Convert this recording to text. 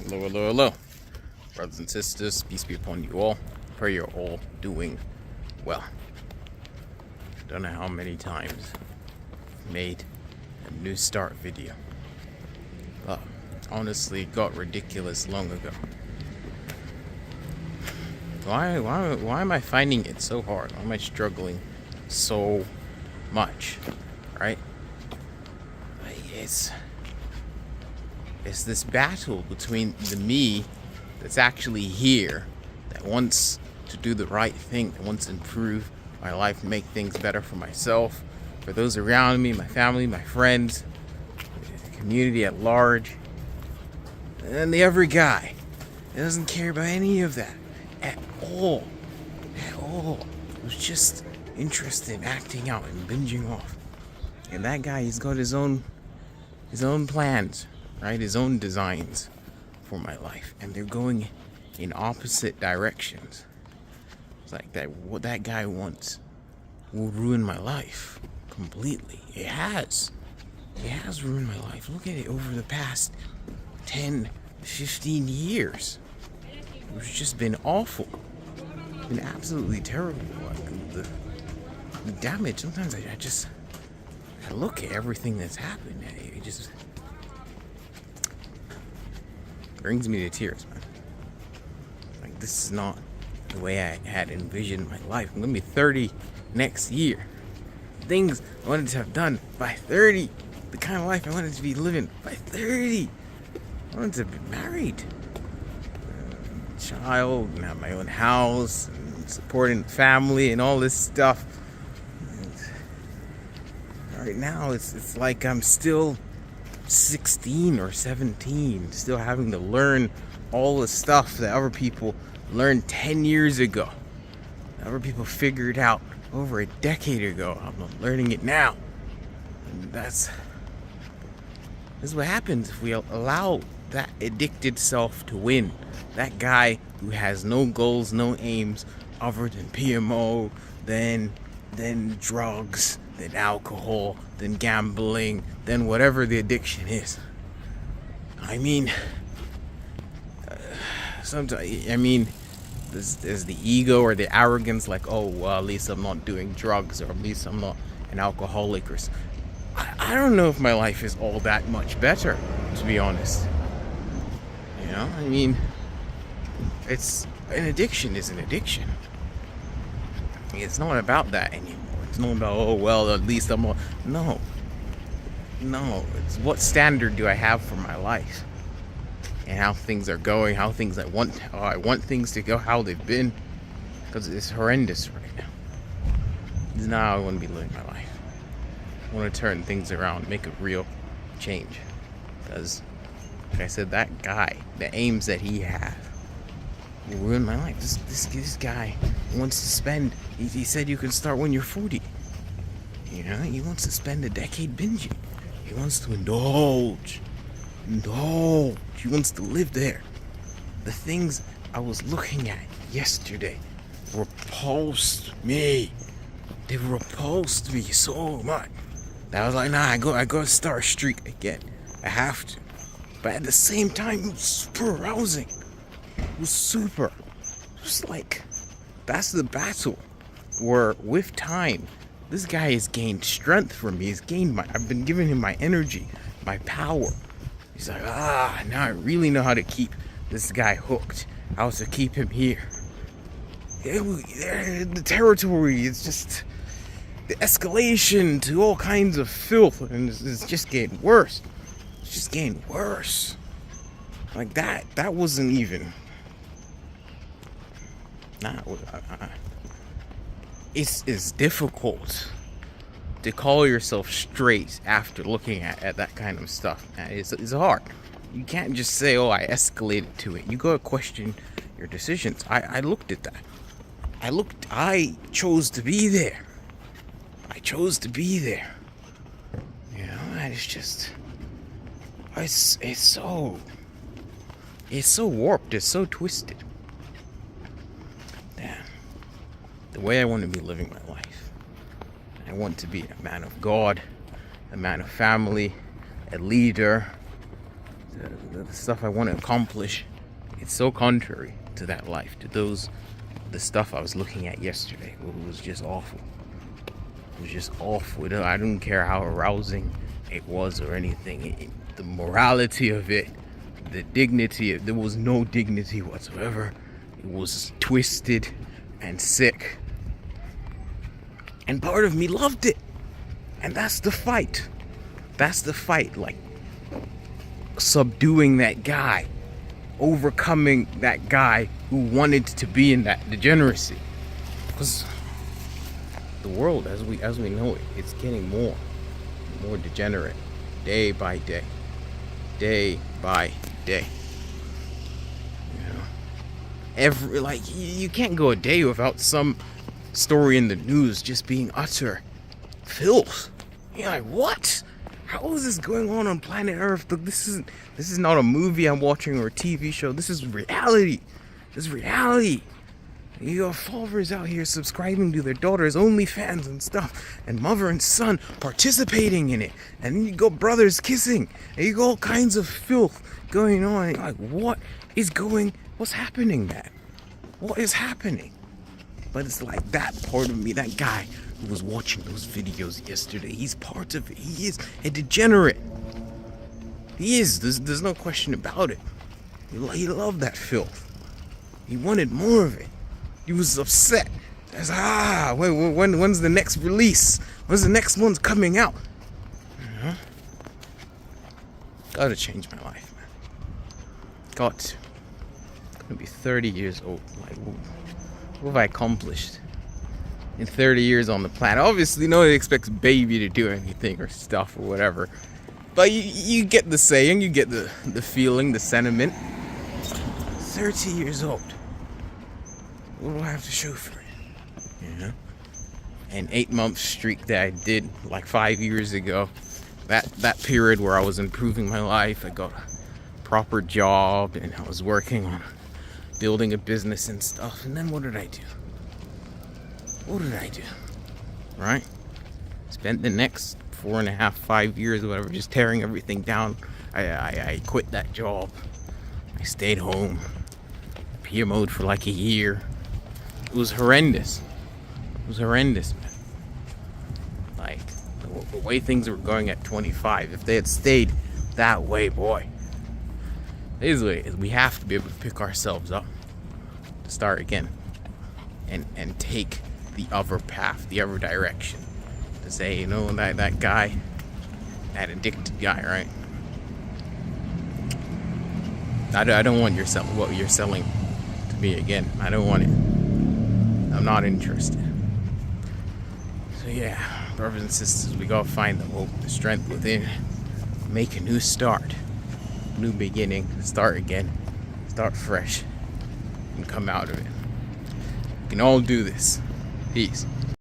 Hello, hello, hello. Brothers and sisters, peace be upon you all. Pray you're all doing well. Don't know how many times I've made a new start video. But honestly, it got ridiculous long ago. Why am I finding it so hard? Why am I struggling so much? Right? It's this battle between the me that's actually here, that wants to do the right thing, that wants to improve my life, make things better for myself, for those around me, my family, my friends, the community at large, and the other guy that doesn't care about any of that at all. At all. Who's just interested in acting out and binging off. And that guy, he's got his own plans, right? His own designs for my life, and they're going in opposite directions. It's like that. What that guy wants will ruin my life completely. It has ruined my life. Look at it over the past 10, 15 years. It's just been awful. It's been absolutely terrible. Like the damage. Sometimes I look at everything that's happened, and it just brings me to tears, man. Like, this is not the way I had envisioned my life. I'm gonna be 30 next year. Things I wanted to have done by 30. The kind of life I wanted to be living by 30. I wanted to be married, child, and have my own house, and supporting the family, and all this stuff. And right now, it's like I'm still 16 or 17, still having to learn all the stuff that other people learned 10 years ago. Other people figured out over a decade ago. I'm learning it now. And this is what happens if we allow that addicted self to win. That guy who has no goals, no aims other than PMO, then drugs, then alcohol, then gambling, then whatever the addiction is. I mean, sometimes, there's the ego or the arrogance, like, oh, well, at least I'm not doing drugs, or at least I'm not an alcoholic, or I don't know if my life is all that much better, to be honest. You know, I mean, it's an addiction is an addiction. It's not about that anymore. It's not about, oh, well, at least I'm not. No. It's what standard do I have for my life, and how things are going, how I want things to go, how they've been, because it's horrendous right now. This is not how I want to be living my life. I want to turn things around, make a real change, because, like I said, that guy, the aims that he has, will ruin my life. This guy wants to spend. He said you can start when you're 40. You know, he wants to spend a decade binging. He wants to indulge. He wants to live there. The things I was looking at yesterday repulsed me. They repulsed me so much that I was like, nah, I gotta start a streak again. I have to. But at the same time, it was super arousing. It was like, that's the battle where with time, this guy has gained strength from me. I've been giving him my energy, my power. He's like, now I really know how to keep this guy hooked. How to keep him here. The territory is just the escalation to all kinds of filth, and it's just getting worse. It's just getting worse. Like that wasn't even. It's difficult to call yourself straight after looking at that kind of stuff. It's hard. You can't just say, oh, I escalated to it. You gotta question your decisions. I looked at that. I chose to be there. You know, and it's just, it's so warped, it's so twisted. Damn. The way I want to be living my life. I want to be a man of God, a man of family, a leader, the stuff I want to accomplish, it's so contrary to that life, to the stuff I was looking at yesterday. It was just awful. It was just awful. I don't care how arousing it was or anything. The morality of it, the dignity, there was no dignity whatsoever. It was twisted and sick. And part of me loved it. And that's the fight. That's the fight. Like, subduing that guy, overcoming that guy who wanted to be in that degeneracy. Because the world as we know it, it's getting more degenerate day by day. Day by day. You know, you can't go a day without some story in the news just being utter filth. You're like, what? How is this going on planet Earth? This is not a movie I'm watching or a TV show. This is reality. This is reality. You got fathers out here subscribing to their daughters' OnlyFans and stuff, and mother and son participating in it, and then you got brothers kissing, and you got all kinds of filth going on. And you're like, what's happening, man? What is happening? But it's like that part of me, that guy who was watching those videos yesterday, he's part of it. He is a degenerate. He is. There's no question about it. He loved that filth. He wanted more of it. He was upset. When's the next release? When's the next one's coming out? Gotta change my life, man. Got to. Gonna be 30 years old. Like, what have I accomplished in 30 years on the planet? Obviously, nobody expects baby to do anything or stuff or whatever. But you get the saying, you get the feeling, the sentiment. 30 years old. What do I have to show for it? You know? An 8-month streak that I did like 5 years ago. That period where I was improving my life. I got a proper job and I was working on building a business and stuff. And then what did I do? Right? Spent the next 4.5, 5 years or whatever just tearing everything down. I quit that job. I stayed home. PMO'd for like a year. It was horrendous. Man. Like, the way things were going at 25, if they had stayed that way, boy. Basically, we have to be able to pick ourselves up to start again and take the other path, the other direction. To say, you know, that guy, that addicted guy, right? I don't want what you're selling to me again. I don't want it. I'm not interested. So yeah, brothers and sisters, we gotta find the hope, the strength within. Make a new start, new beginning, start again, start fresh, and come out of it. We can all do this. Peace.